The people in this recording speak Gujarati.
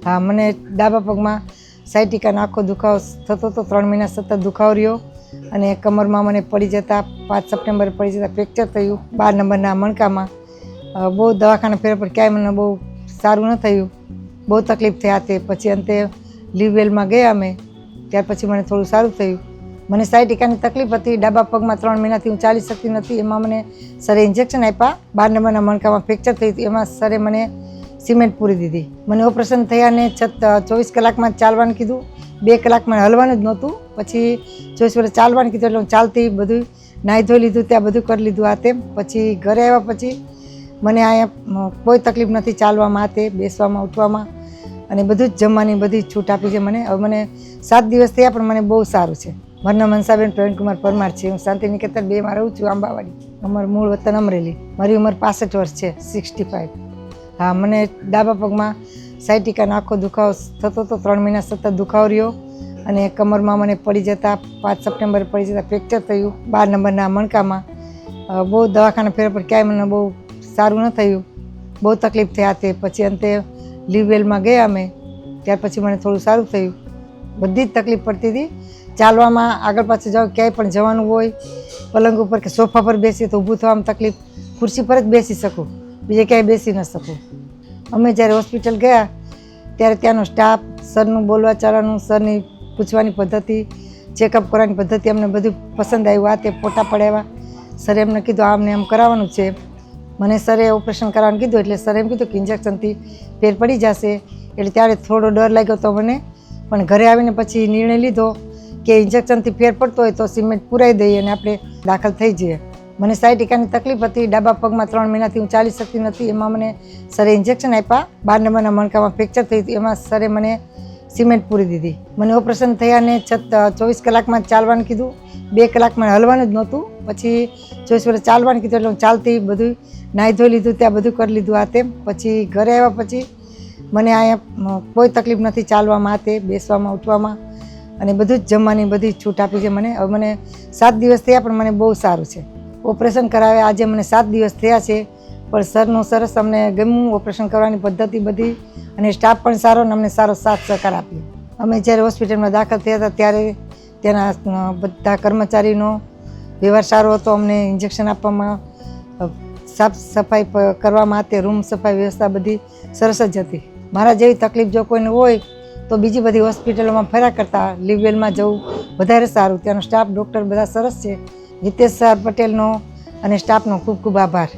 હા, મને ડાબા પગમાં સાયટિકાનો આખો દુખાવો થતો હતો. 3 મહિના સતત દુખાવો રહ્યો અને કમરમાં મને પડી જતા 5 સપ્ટેમ્બરે પડી જતા ફ્રેક્ચર થયું 12 નંબરના મણકામાં. બહુ દવાખાના ફેરવા પણ ક્યાંય મને બહુ સારું ન થયું. બહુ તકલીફ થયા તે પછી અંતે લીવવેલમાં ગયા અમે. ત્યાર પછી મને થોડું સારું થયું. મને સાયટિકાની તકલીફ હતી. ડાબા પગમાં 3 મહિનાથી હું ચાલી શકતી નથી. એમાં મને સરે ઇન્જેક્શન આપ્યા. 12 નંબરના મણકામાં ફ્રેક્ચર થયું હતું. એમાં સરે મને સિમેન્ટ પૂરી દીધી. મને ઓપરેશન થયા ને 24 કલાકમાં ચાલવાનું કીધું. 2 કલાકમાં હલવાનું જ નહોતું. પછી 24 કલાક ચાલવાનું કીધું એટલે હું ચાલતી બધું નાહી ધોઈ લીધું, ત્યાં બધું કરી લીધું. આ તેમ પછી ઘરે આવ્યા પછી મને અહીંયા કોઈ તકલીફ નથી ચાલવામાં, તે બેસવામાં, ઉઠવામાં અને બધું જ જમવાની બધી છૂટ આપી છે મને. હવે મને 7 દિવસ થયા પણ મને બહુ સારું છે. મારું નામ મનસાબેન પ્રવીણકુમાર પરમાર છે. હું શાંતિનિકેતન 2 માં રહું છું, આંબાવાડી. અમારું મૂળ વતન અમરેલી. મારી ઉંમર 65 વર્ષ છે, 65. હા, મને ડાબા પગમાં સાયટિકાનો આખો દુખાવો થતો હતો. 3 મહિના સતત દુખાવો રહ્યો અને કમરમાં મને પડી જતા 5 સપ્ટેમ્બરે પડી જતા ફ્રેક્ચર થયું 12 નંબરના મણકામાં. બહુ દવાખાના ફેરવા પણ ક્યાંય મને બહુ સારું ન થયું. બહુ તકલીફ થયા તે પછી અંતે લીવવેલમાં ગયા અમે. ત્યાર પછી મને થોડું સારું થયું. બધી જ તકલીફ પડતી હતી. ચાલવામાં આગળ પાછળ જાઓ, ક્યાંય પણ જવાનું હોય, પલંગ ઉપર કે સોફા પર બેસીએ તો ઊભું થવામાં તકલીફ. ખુરશી પર જ બેસી શકું, બીજે ક્યાંય બેસી ન શકું. અમે જ્યારે હોસ્પિટલ ગયા ત્યારે ત્યાંનો સ્ટાફ, સરનું બોલવા ચાલવાનું, સરની પૂછવાની પદ્ધતિ, ચેકઅપ કરવાની પદ્ધતિ અમને બધું પસંદ આવ્યું. આ તે ફોટા પડાવ્યા. સરે એમને કીધું આમને એમ કરાવવાનું છે. મને સરે ઓપરેશન કરવાનું કીધું એટલે સરે એમ કીધું કે ઇન્જેક્શનથી ફેર પડી જશે. એટલે ત્યારે થોડો ડર લાગ્યો તો મને, પણ ઘરે આવીને પછી નિર્ણય લીધો કે ઇન્જેક્શનથી ફેર પડતો હોય તો સિમેન્ટ પુરાઈ દઈએ અને આપણે દાખલ થઈ જઈએ. મને સાયટિકાની તકલીફ હતી. ડાબા પગમાં 3 મહિનાથી હું ચાલી શકતી નથી. એમાં મને સરે ઇન્જેક્શન આપ્યા. 12 નંબરના મણકામાં ફ્રેક્ચર થયું હતું. એમાં સરે મને સિમેન્ટ પૂરી દીધી. મને ઓપરેશન થયા ને 24 કલાકમાં ચાલવાનું કીધું. 2 કલાકમાં હલવાનું જ નહોતું. પછી 24 કલાક ચાલવાનું કીધું એટલે હું ચાલતી બધું નાહી ધોઈ લીધું, ત્યાં બધું કરી લીધું. આ તેમ પછી ઘરે આવ્યા પછી મને અહીંયા કોઈ તકલીફ નથી ચાલવામાં, તે બેસવામાં, ઉઠવામાં અને બધું જ જમવાની બધી છૂટ આપી છે મને. હવે મને 7 દિવસ થયા પણ મને બહુ સારું છે. ઓપરેશન કરાવે આજે મને 7 દિવસ થયા છે, પણ સરનું સરસ અમને ગમ્યું ઓપરેશન કરવાની પદ્ધતિ બધી, અને સ્ટાફ પણ સારો અને અમને સારો સાથ સહકાર આપ્યો. અમે જ્યારે હોસ્પિટલમાં દાખલ થયા હતા ત્યારે ત્યાંના બધા કર્મચારીનો વ્યવહાર સારો હતો. અમને ઇન્જેક્શન આપવામાં, સાફ સફાઈ કરવામાં, તે રૂમ સફાઈ વ્યવસ્થા બધી સરસ જ હતી. મારા જેવી તકલીફ જો કોઈને હોય તો બીજી બધી હોસ્પિટલોમાં ફર્યા કરતાં લીવવેલમાં જવું વધારે સારું. ત્યાંનો સ્ટાફ, ડૉક્ટર બધા સરસ છે. હિતેશ સર પટેલનો અને સ્ટાફનો ખૂબ ખૂબ આભાર.